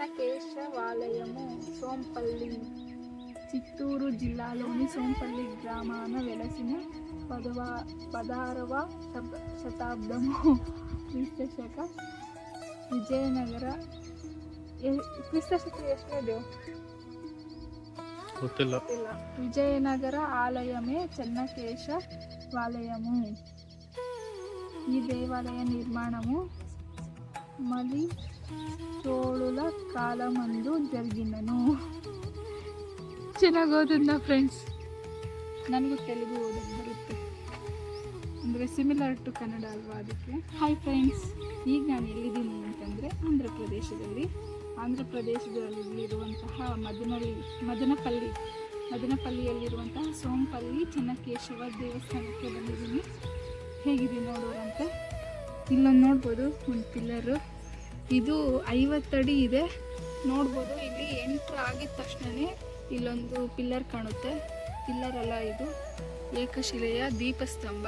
చెన్నకేశవాలయము సోంపల్లి. చిత్తూరు జిల్లాలోని సోంపల్లి గ్రామాన వెలసిన 16వ శతాబ్దము క్రీస్తశక విజయనగర క్రీస్తశక ಎಷ್ಟನೇದು ಗೊತ್ತಿಲ್ಲ. విజయనగర ఆలయమే చెన్నకేశవాలయము. ఈ దేవాలయ నిర్మాణము మలి చోళుల కాలమందు జరిగినను. ಚೆನ್ನಾಗಿ ಓದಿದ್ನ ಫ್ರೆಂಡ್ಸ್. ನನಗೂ ತೆಲುಗು ಓದಕ್ಕೆ ಬರುತ್ತೆ, ಅಂದರೆ ಸಿಮಿಲರ್ ಟು ಕನ್ನಡ ಅಲ್ವಾ, ಅದಕ್ಕೆ. ಹಾಯ್ ಫ್ರೆಂಡ್ಸ್, ಈಗ ನಾನು ಎಲ್ಲಿದ್ದೀನಿ ಅಂತಂದರೆ ಆಂಧ್ರ ಪ್ರದೇಶದಲ್ಲಿರುವಂತಹ ಮದನಪಲ್ಲಿಯಲ್ಲಿರುವಂತಹ ಸೋಂಪಲ್ಲಿ ಚೆನ್ನಕೇಶವ ದೇವಸ್ಥಾನಕ್ಕೆ ಬಂದಿದ್ದೀನಿ. ಹೇಗಿದೆ ನೋಡೋರಂತೆ. ಇಲ್ಲೊಂದು ನೋಡ್ಬೋದು ಒಂದು ಪಿಲ್ಲರು, ಇದು 50 ಅಡಿ ಇದೆ. ನೋಡ್ಬೋದು ಇಲ್ಲಿ ಎಂಟ್ರ್ ಆಗಿದ ತಕ್ಷಣವೇ ಇಲ್ಲೊಂದು ಪಿಲ್ಲರ್ ಕಾಣುತ್ತೆ. ಪಿಲ್ಲರ್ ಅಲ್ಲ, ಇದು ಏಕಶಿಲೆಯ ದೀಪಸ್ತಂಭ.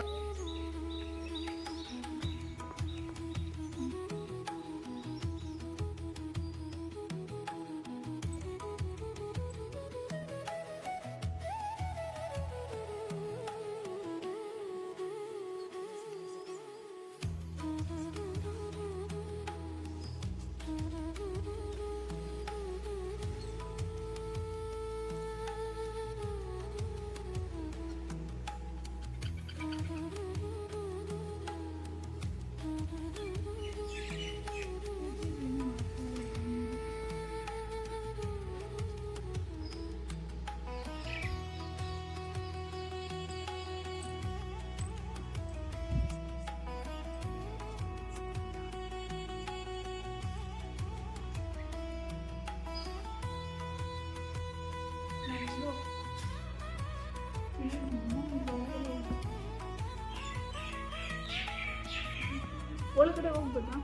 ಒಳಗಡೆ ಹೋಗ್ಬೋದಾ?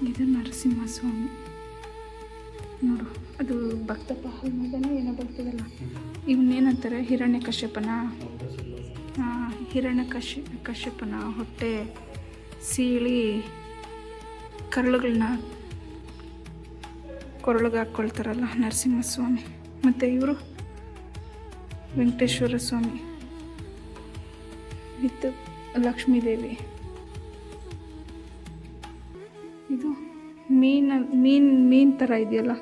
ಇದು ನರಸಿಂಹಸ್ವಾಮಿ ನೋಡು, ಅದು ಭಕ್ತ ಪ್ರಹ್ಲಾದನ ಏನೋ ಬರ್ತದಲ್ಲ, ಇವನ್ನೇನಂತಾರೆ, ಹಿರಣ್ಯಕಶ್ಯಪನ ಹೊಟ್ಟೆ ಸೀಳಿ ಕರಳುಗಳನ್ನ ಕೊರಳಿಗೆ ಹಾಕ್ಕೊಳ್ತಾರಲ್ಲ ನರಸಿಂಹಸ್ವಾಮಿ. ಮತ್ತು ಇವರು ವೆಂಕಟೇಶ್ವರ ಸ್ವಾಮಿ ವಿತ್ ಲಕ್ಷ್ಮೀದೇವಿ. ಇದು ಮೀನ್ ಥರ ಇದೆಯಲ್ಲ,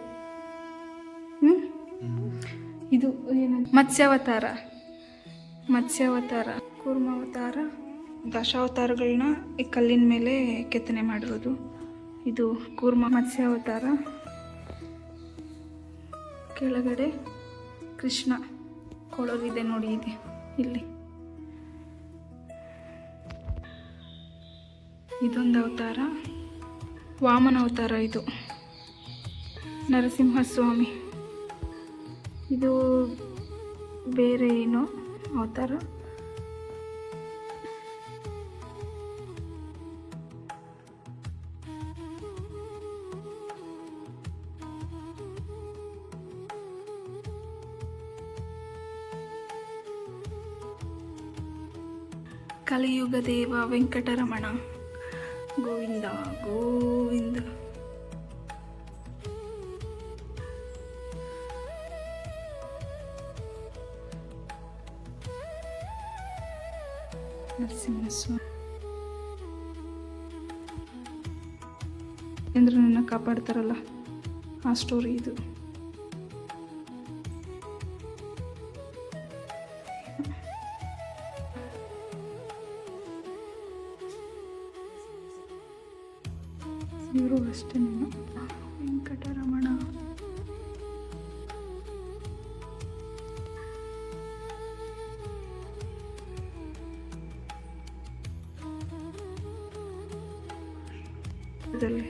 ಇದು ಏನಂತ, ಮತ್ಸ್ಯಾವತಾರ, ಕೂರ್ಮಾವತಾರ, ದಶಾವತಾರಗಳನ್ನ ಈ ಕಲ್ಲಿನ ಮೇಲೆ ಕೆತ್ತನೆ ಮಾಡಿರೋದು. ಇದು ಮತ್ಸ್ಯಾವತಾರ. ಕೆಳಗಡೆ ಕೃಷ್ಣ ಕೊಳವಿದೆ ನೋಡಿ, ಇದೆ ಇಲ್ಲಿ. ಇದೊಂದು ಅವತಾರ, ವಾಮನ ಅವತಾರ. ಇದು ನರಸಿಂಹಸ್ವಾಮಿ, ಇದು ಬೇರೆ ಏನೋ ಅವತಾರ. ಕಲಿಯುಗ ದೇವ ವೆಂಕಟರಮಣ ಗೋವಿಂದ ಗೋವಿಂದ. ನರಸಿಂಹಸ್ವಾಮಿ ಅಂದ್ರೆ ನನ್ನ ಕಾಪಾಡ್ತಾರಲ್ಲ ಆ ಸ್ಟೋರಿ ಇದು. ಇವರು ಅಷ್ಟೇ ವೆಂಕಟರಮಣ. ಇದರಲ್ಲಿ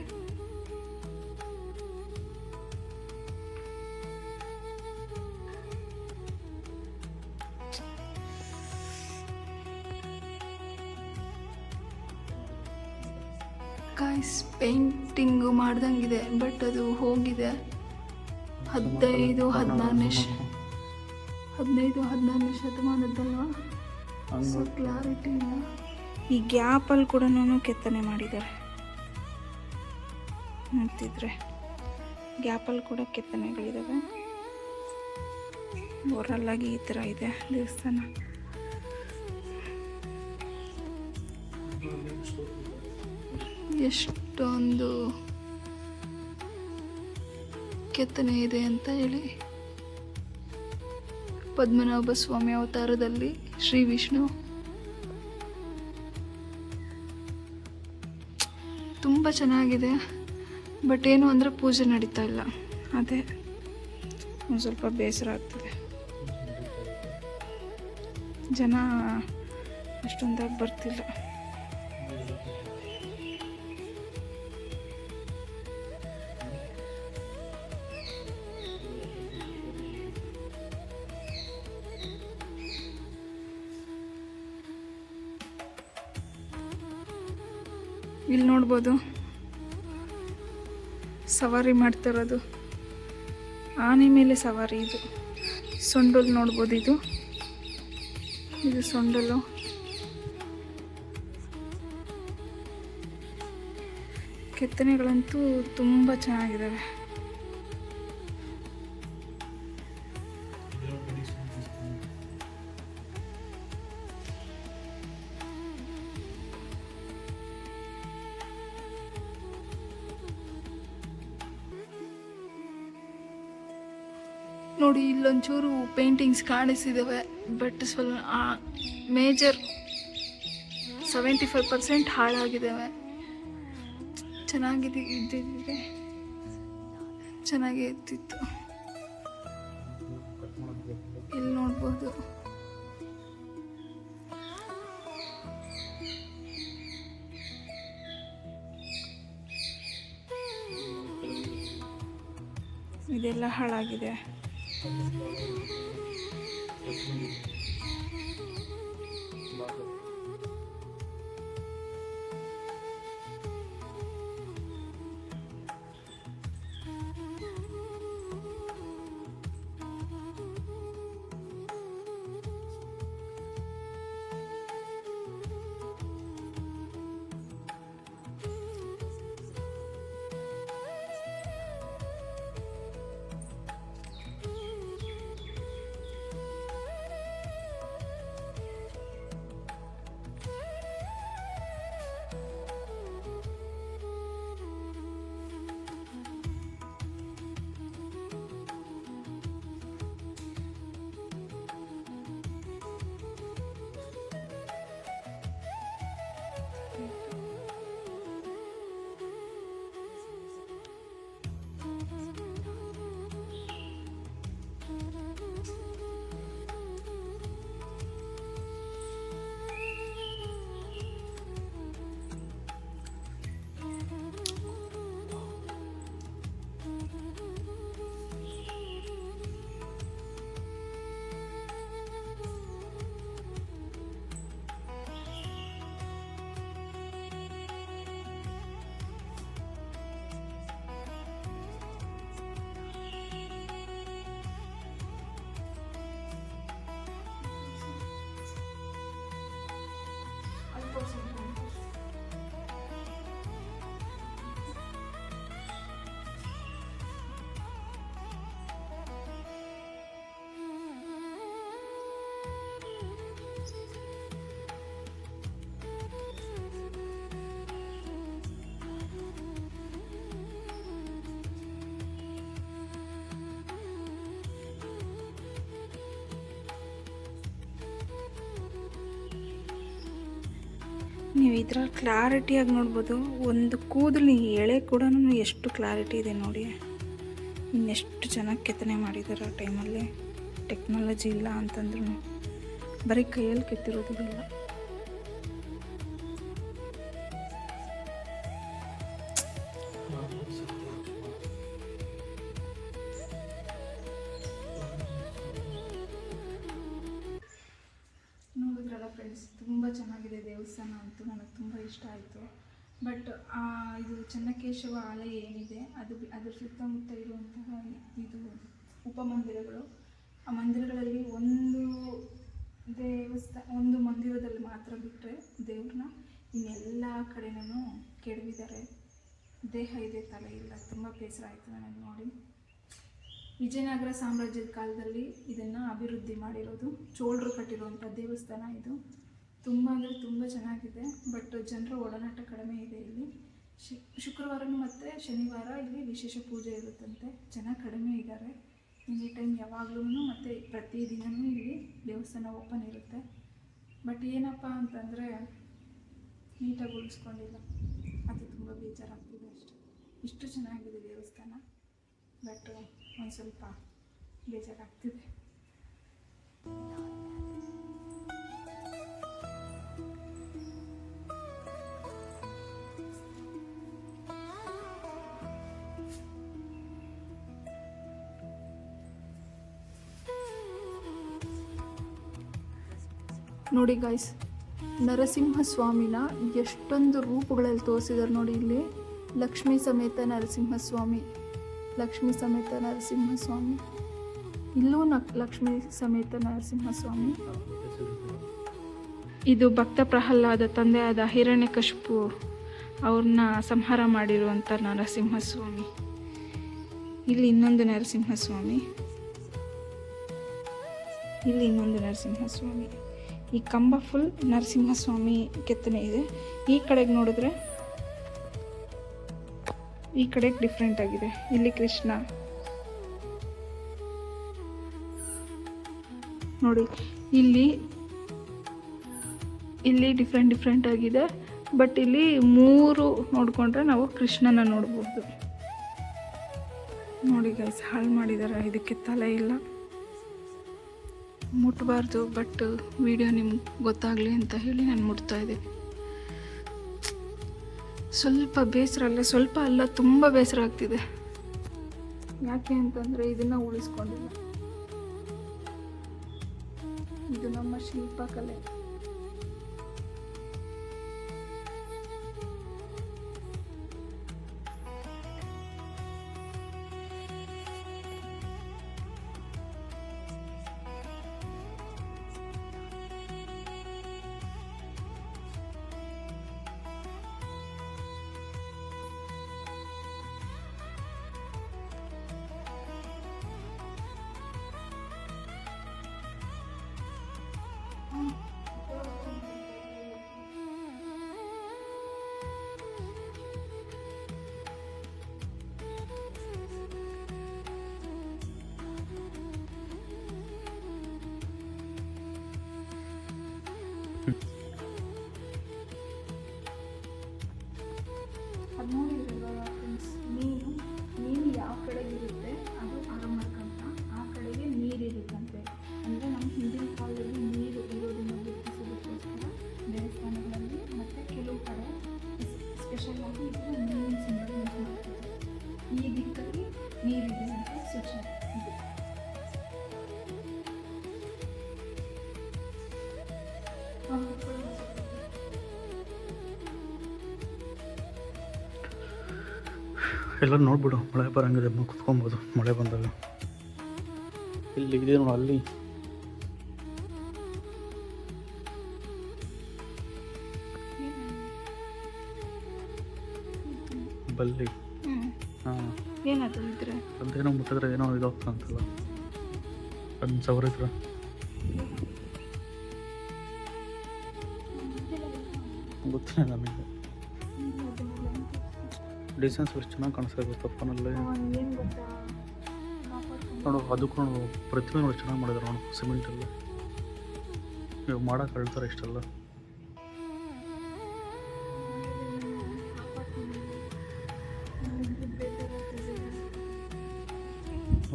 ಗಾಯ್ಸ್ ಪೇಂಟಿಂಗು ಮಾಡ್ದಂಗಿದೆ, ಬಟ್ ಅದು ಹೋಗಿದೆ. 15-16ನೇ ಶತಮಾನದಲ್ವ, ಸೊ ಕ್ಲಾರಿಟಿ ಇಲ್ಲ. ಈ ಗ್ಯಾಪಲ್ಲಿ ಕೂಡ ಕೆತ್ತನೆ ಮಾಡಿದ್ದಾರೆ ನೋಡ್ತಿದ್ರೆ, ಗ್ಯಾಪಲ್ಲಿ ಕೂಡ ಕೆತ್ತನೆಗಳಿದ್ದಾವೆ. ಓವರಲ್ಲಾಗಿ ಈ ಥರ ಇದೆ ದೇವಸ್ಥಾನ. ಎಷ್ಟೊಂದು ಕೆತ್ತನೆ ಇದೆ ಅಂತ ಹೇಳಿ. ಪದ್ಮನಾಭ ಸ್ವಾಮಿ ಅವತಾರದಲ್ಲಿ ಶ್ರೀ ವಿಷ್ಣು ತುಂಬ ಚೆನ್ನಾಗಿದೆ. ಬಟ್ ಏನು ಅಂದರೆ ಪೂಜೆ ನಡೀತಾ ಇಲ್ಲ, ಅದೇ ಒಂದು ಸ್ವಲ್ಪ ಬೇಸರ ಆಗ್ತದೆ. ಜನ ಅಷ್ಟೊಂದಾಗಿ ಬರ್ತಿಲ್ಲ. ಇಲ್ಲಿ ನೋಡ್ಬೋದು ಸವಾರಿ ಮಾಡ್ತಿರೋದು, ಆನೆ ಮೇಲೆ ಸವಾರಿ. ಇದು ಸೊಂಡಲು ನೋಡ್ಬೋದು, ಇದು ಸೊಂಡಲು. ಕೆತ್ತನೆಗಳಂತೂ ತುಂಬ ಚೆನ್ನಾಗಿದ್ದಾವೆ. ನೋಡಿ ಇಲ್ಲೊಂಚೂರು ಪೇಂಟಿಂಗ್ಸ್ ಕಾಣಿಸಿದ್ದಾವೆ, ಬಟ್ ಸ್ವಲ್ಪ ಮೇಜರ್ 75% ಹಾಳಾಗಿದ್ದಾವೆ. ಚೆನ್ನಾಗಿದೆ, ಇದ್ದಿದ್ದರೆ ಚೆನ್ನಾಗೇ ಇರ್ತಿತ್ತು. ಇಲ್ಲಿ ನೋಡ್ಬೋದು ಇದೆಲ್ಲ ಹಾಳಾಗಿದೆ. ನೀವು ಇದ್ರಲ್ಲಿ ಕ್ಲಾರಿಟಿಯಾಗಿ ನೋಡ್ಬೋದು, ಒಂದು ಕೂದಲು ಎಳೆ ಕೂಡ ಎಷ್ಟು ಕ್ಲಾರಿಟಿ ಇದೆ ನೋಡಿ. ಇನ್ನೆಷ್ಟು ಚೆನ್ನಾಗಿ ಕೆತ್ತನೆ ಮಾಡಿದ್ದಾರೆ ಆ ಟೈಮಲ್ಲಿ. ಟೆಕ್ನಾಲಜಿ ಇಲ್ಲ ಅಂತಂದ್ರೂ ಬರೀ ಕೈಯಲ್ಲಿ ಕೆತ್ತಿರೋದಿಲ್ಲ. ನೋಡಿದ್ರಲ್ಲ ಫ್ರೆಂಡ್ಸ್, ತುಂಬ ಚೆನ್ನಾಗಿದೆ ದೇವಸ್ಥಾನ ಅಂತೂ. ನನಗೆ ತುಂಬ ಇಷ್ಟ ಆಯಿತು. ಬಟ್ ಇದು ಚೆನ್ನಕೇಶವ ಆಲಯ ಏನಿದೆ ಅದ್ರ ಸುತ್ತಮುತ್ತ ಇರುವಂತಹ ಇದು ಉಪಮಂದಿರಗಳು, ಆ ಮಂದಿರಗಳಲ್ಲಿ ಒಂದು ಮಂದಿರದಲ್ಲಿ ಮಾತ್ರ ಬಿಟ್ಟರೆ ದೇವ್ರನ್ನ ಇನ್ನೆಲ್ಲ ಕಡೆನೂ ಕೆಡವಿದ್ದಾರೆ. ದೇಹ ಇದೆ, ತಲೆ ಇಲ್ಲ. ತುಂಬ ಬೇಸರ ಆಯಿತು ನನಗೆ ನೋಡಿ. ವಿಜಯನಗರ ಸಾಮ್ರಾಜ್ಯದ ಕಾಲದಲ್ಲಿ ಇದನ್ನು ಅಭಿವೃದ್ಧಿ ಮಾಡಿರೋದು, ಚೋಳರು ಕಟ್ಟಿರುವಂಥ ದೇವಸ್ಥಾನ ಇದು. ತುಂಬ ಅಂದರೆ ತುಂಬ ಚೆನ್ನಾಗಿದೆ. ಬಟ್ ಜನರ ಒಡನಾಟ ಕಡಿಮೆ ಇದೆ ಇಲ್ಲಿ. ಶುಕ್ರವಾರನೂ ಮತ್ತು ಶನಿವಾರ ಇಲ್ಲಿ ವಿಶೇಷ ಪೂಜೆ ಇರುತ್ತಂತೆ. ಜನ ಕಡಿಮೆ ಇದ್ದಾರೆ. ಎನಿ ಟೈಮ್ ಯಾವಾಗಲೂ ಮತ್ತು ಪ್ರತಿದಿನವೂ ಇಲ್ಲಿ ದೇವಸ್ಥಾನ ಓಪನ್ ಇರುತ್ತೆ. ಬಟ್ ಏನಪ್ಪ ಅಂತಂದರೆ ನೀಟಾಗಿ ಉಳಿಸ್ಕೊಂಡಿಲ್ಲ. ಅದು ತುಂಬ ಬೇಜಾರಾಗ್ತಿದೆ ಅಷ್ಟೆ. ಇಷ್ಟು ಚೆನ್ನಾಗಿದೆ ದೇವಸ್ಥಾನ, ಬಟ್ ಒಂದು ಸ್ವಲ್ಪ ಬೇಜಾರಾಗ್ತಿದೆ. ನೋಡಿ ಗಾಯ್ಸ್, ನರಸಿಂಹಸ್ವಾಮಿನ ಎಷ್ಟೊಂದು ರೂಪಗಳಲ್ಲಿ ತೋರಿಸಿದ್ದಾರೆ ನೋಡಿ. ಇಲ್ಲಿ ಲಕ್ಷ್ಮೀ ಸಮೇತ ನರಸಿಂಹಸ್ವಾಮಿ, ಲಕ್ಷ್ಮೀ ಸಮೇತ ನರಸಿಂಹಸ್ವಾಮಿ, ಇಲ್ಲೂ ಲಕ್ಷ್ಮೀ ಸಮೇತ ನರಸಿಂಹಸ್ವಾಮಿ. ಇದು ಭಕ್ತ ಪ್ರಹ್ಲಾದ ತಂದೆಯಾದ ಹಿರಣ್ಯಕಶಿಪು ಅವ್ರನ್ನ ಸಂಹಾರ ಮಾಡಿರುವಂಥ ನರಸಿಂಹಸ್ವಾಮಿ. ಇಲ್ಲಿ ಇನ್ನೊಂದು ನರಸಿಂಹಸ್ವಾಮಿ, ಇಲ್ಲಿ ಇನ್ನೊಂದು ನರಸಿಂಹಸ್ವಾಮಿ. ಈ ಕಂಬ ಫುಲ್ ನರಸಿಂಹಸ್ವಾಮಿ ಕೆತ್ತನೆ ಇದೆ. ಈ ಕಡೆಗೆ ನೋಡಿದ್ರೆ ಈ ಕಡೆಗೆ ಡಿಫ್ರೆಂಟ್ ಆಗಿದೆ. ಇಲ್ಲಿ ಕೃಷ್ಣ ನೋಡಿ, ಇಲ್ಲಿ ಡಿಫ್ರೆಂಟ್ ಆಗಿದೆ. ಬಟ್ ಇಲ್ಲಿ 3 ನೋಡಿಕೊಂಡ್ರೆ ನಾವು ಕೃಷ್ಣನ ನೋಡ್ಬೋದು. ನೋಡಿ ಗೈಸ್, ಹಾಳು ಮಾಡಿದ್ದಾರೆ. ಇದಕ್ಕೆ ತಲೆ ಇಲ್ಲ, ಮುಟ್ಟಬಾರ್ದು. ಬಟ್ ವಿಡಿಯೋ ನಿಮ್ಗೆ ಗೊತ್ತಾಗಲಿ ಅಂತ ಹೇಳಿ ನಾನು ಮುಟ್ತಾಯಿದ್ದೆ. ಸ್ವಲ್ಪ ಬೇಸರ ಅಲ್ಲ, ಸ್ವಲ್ಪ ಅಲ್ಲ, ತುಂಬ ಬೇಸರ ಆಗ್ತಿದೆ. ಯಾಕೆ ಅಂತಂದರೆ ಇದನ್ನು ಉಳಿಸ್ಕೊಂಡಿಲ್ಲ. ಇದು ನಮ್ಮ ಶಿಲ್ಪಕಲೆ. ಅದು ನೋಡಿದ್ರಲ್ವ ಫ್ರೆಂಡ್ಸ್, ನೀರು ಯಾವ ಕಡೆಗೆ ಇರುತ್ತೆ ಅದು ಆರಮರ್ಕಂತ ಆ ಕಡೆಗೆ ನೀರಿರುತ್ತಂತೆ. ಅಂದರೆ ನಮ್ಮ ಹಿಂದಿನ ಕಾಲದಲ್ಲಿ ನೀರು ಇರೋದನ್ನು ಗುರುತಿಸೋದಕ್ಕೋಸ್ಕರ ದೇವಸ್ಥಾನಗಳಲ್ಲಿ ಮತ್ತು ಕೆಲವು ಕಡೆ ಸ್ಪೆಷಲಾಗಿ ಇದು ನೀರಿನ ಸಿಂಬಲ್ ಯೂಸ್ ಮಾಡ್ತಾರೆ. ಈ ದಿಕ್ಕಲ್ಲಿ ನೀರಿದೆ ಅಂತ ಸೂಚನೆ ಇದೆ. ಎಲ್ಲ ನೋಡ್ಬಿಡು, ಮಳೆ ಬರಂಗಿದೆ, ಕುತ್ಕೊಬೋದು ಮಳೆ ಬಂದಾಗ. ಇಲ್ಲಿ ಇದೆ ನೋಡಿ, ಅಲ್ಲಿ ಬಲ್ಲಿ ಏನಾದ್ರು ಇದ್ರೆ ಅದೇನೋ ಮುಟ್ಟಿದ್ರೆ ಏನೋ ಇದಾಗ್ತಾ ಅಂತಲ್ಲ, ಅದನ್ನ ಸವರಿದ್ರ ಗೊತ್ತಿಲ್ಲ ನನಗೆ. ಡಿಸೈನ್ಸ್ ಎಷ್ಟು ಚೆನ್ನಾಗಿ ಕಾಣಿಸ್ತಾ ಗೊತ್ತಾ ಫೋನಲ್ಲಿ ನೋಡು. ಅದಕ್ಕೂ ಪ್ರತಿಮೆ ನೋಡಿ ಚೆನ್ನಾಗಿ ಮಾಡಿದ್ರು ನೋಡು, ಸಿಮೆಂಟಲ್ಲಿ. ಇವಾಗ ಮಾಡೋಕೆ ಹೇಳ್ತಾರೆ ಇಷ್ಟೆಲ್ಲ.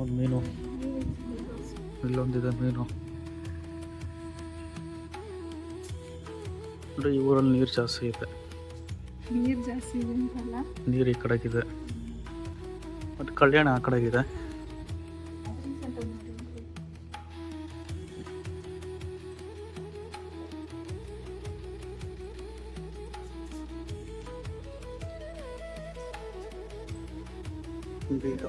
ಒಂದು ಮೀನು, ಇಲ್ಲೊಂದಿದೆ ಮೀನು. ಅಂದರೆ ಈ ಊರಲ್ಲಿ ನೀರು ಜಾಸ್ತಿ ಇದೆ. ನೀರು ಜಾಸ್ತಿ ಇದೆ ಅಂತಲ್ಲ, ನೀರು ಈ ಕಡೆಗಿದೆ, ಮತ್ತು ಕಲ್ಯಾಣ ಆ ಕಡೆಗಿದೆ. ಬೀಗ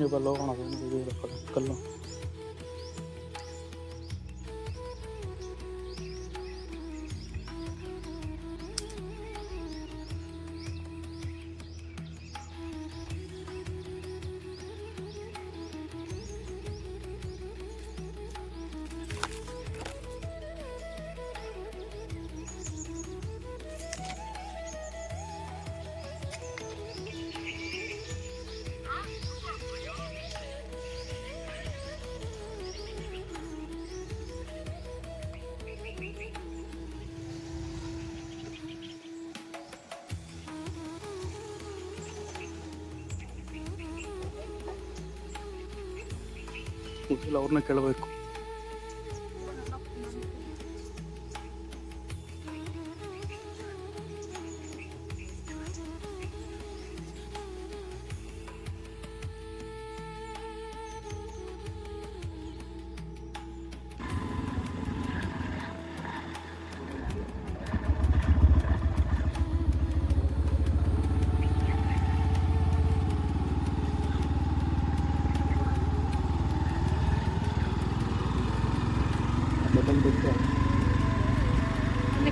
ಇವೆಲ್ಲ ಹೋಗೋಣ ಕಲ್ಲು. ಮೊದಲು ಅವ್ರನ್ನ ಕೇಳಬೇಕು.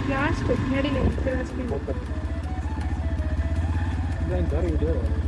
ಕ್ಲಾಸ್ ನಡೀಲಿ ಕ್ಲಾಸ್ ದಾರಿ ಇದೆ.